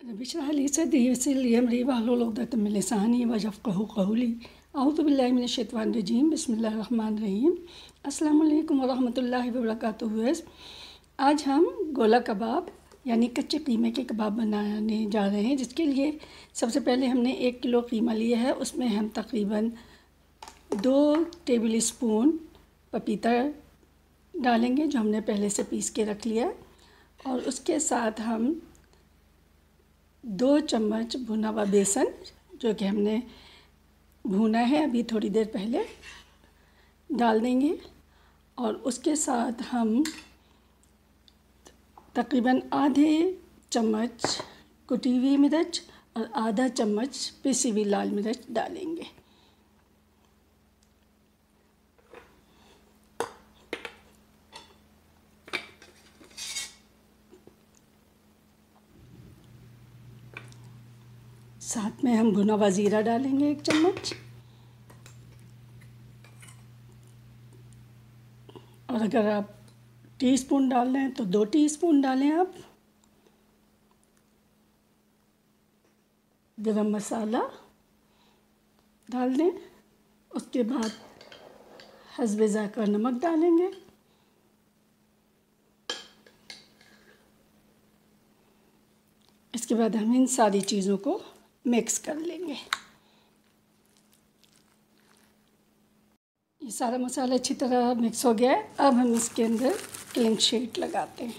Rabbi इश्रह ली सदरी वयस्सिर ली अमरी वहलुल उक़दतम मिन लिसानी यफ़क़हू क़ौली। अऊज़ु बिल्लाहि मिनश शैतानिर रजीम। बिस्मिल्लाहिर रहमानिर रहीम। अस्सलामु अलैकुम वरहमतुल्लाहि वबरकातुहू। आज हम गोला कबाब यानी कच्चे कीमे के कबाब बनाने जा रहे हैं, जिसके लिए सबसे पहले हमने 1 किलो कीमा लिया है। उसमें हम तकरीबन 2 टेबल स्पून पपीता डालेंगे, जो हमने पहले से पीस के रख लिया है। और उसके साथ हम 2 चम्मच भुना हुआ बेसन, जो कि हमने भुना है अभी थोड़ी देर पहले, डाल देंगे। और उसके साथ हम तकरीबन आधे चम्मच कुटी हुई मिर्च और आधा चम्मच पिसी हुई लाल मिर्च डालेंगे। साथ में हम भुना हुआ ज़ीरा डालेंगे 1 चम्मच। और अगर आप टीस्पून डाल रहे हैं तो 2 टीस्पून डालें आप। गरम मसाला डाल दें। उसके बाद हस्बे ज़ायक़ा नमक डालेंगे। इसके बाद हम इन सारी चीज़ों को मिक्स कर लेंगे। ये सारा मसाला अच्छी तरह मिक्स हो गया है। अब हम इसके अंदर क्लिंग शीट लगाते हैं।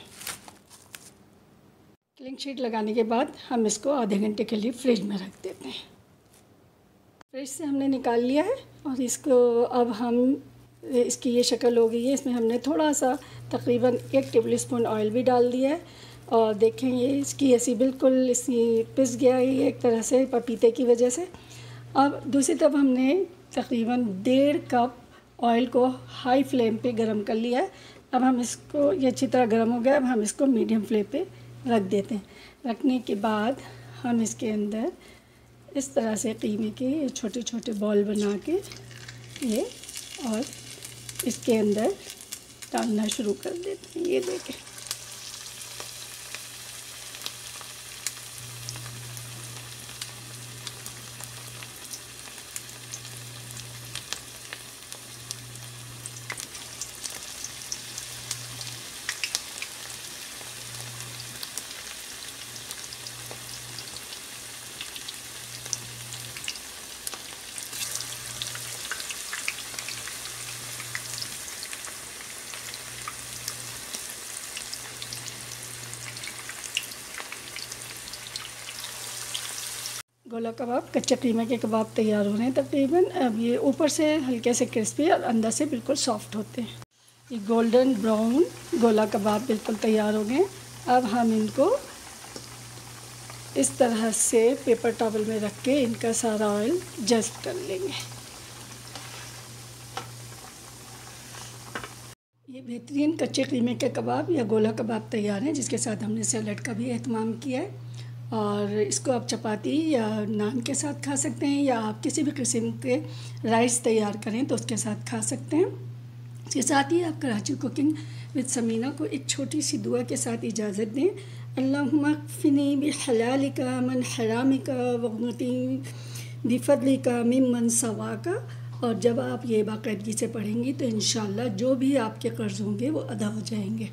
क्लिंग शीट लगाने के बाद हम इसको आधे घंटे के लिए फ्रिज में रख देते हैं। फ्रिज से हमने निकाल लिया है और इसको अब हम इसकी ये शक्ल हो गई है। इसमें हमने थोड़ा सा तकरीबन 1 टेबल स्पून ऑयल भी डाल दिया है। और देखें ये इसकी ऐसी बिल्कुल इसी पिस गया है ये एक तरह से पपीते की वजह से। अब दूसरी तरफ हमने तकरीबन 1.5 कप ऑयल को हाई फ्लेम पे गरम कर लिया है। अब हम इसको, ये अच्छी तरह गरम हो गया, अब हम इसको मीडियम फ्लेम पे रख देते हैं। रखने के बाद हम इसके अंदर इस तरह से कीमे के छोटे छोटे बॉल बना के ये और इसके अंदर डालना शुरू कर देते हैं। ये देखें, गोला कबाब, कच्चे कीमे के कबाब तैयार हो रहे हैं तकरीबन। अब ये ऊपर से हल्के से क्रिस्पी और अंदर से बिल्कुल सॉफ्ट होते हैं। ये गोल्डन ब्राउन गोला कबाब बिल्कुल तैयार हो गए। अब हम इनको इस तरह से पेपर टॉवल में रख के इनका सारा ऑयल जस्ट कर लेंगे। ये बेहतरीन कच्चे कीमे के कबाब या गोला कबाब तैयार हैं, जिसके साथ हमने सैलड का भी एहतमाम किया है। और इसको आप चपाती या नान के साथ खा सकते हैं, या आप किसी भी किस्म के राइस तैयार करें तो उसके साथ खा सकते हैं। इसके साथ ही आप कराची कुकिंग विद समीना को एक छोटी सी दुआ के साथ इजाज़त दें। अल्लाहुम्मा क़्फ़िनी बिहलालिका मन हरामिका वग़्निनी बिफ़ज़लिका मिम्मन सवाका। और जब आप ये बाकायदगी से पढ़ेंगी तो इंशाअल्लाह जो भी आपके कर्ज़ होंगे वो अदा हो जाएंगे।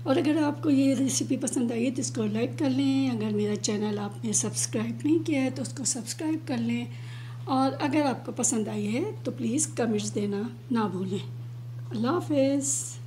और अगर आपको ये रेसिपी पसंद आई है तो इसको लाइक कर लें। अगर मेरा चैनल आपने सब्सक्राइब नहीं किया है तो उसको सब्सक्राइब कर लें। और अगर आपको पसंद आई है तो प्लीज़ कमेंट्स देना ना भूलें। अल्लाह हाफ़िज़।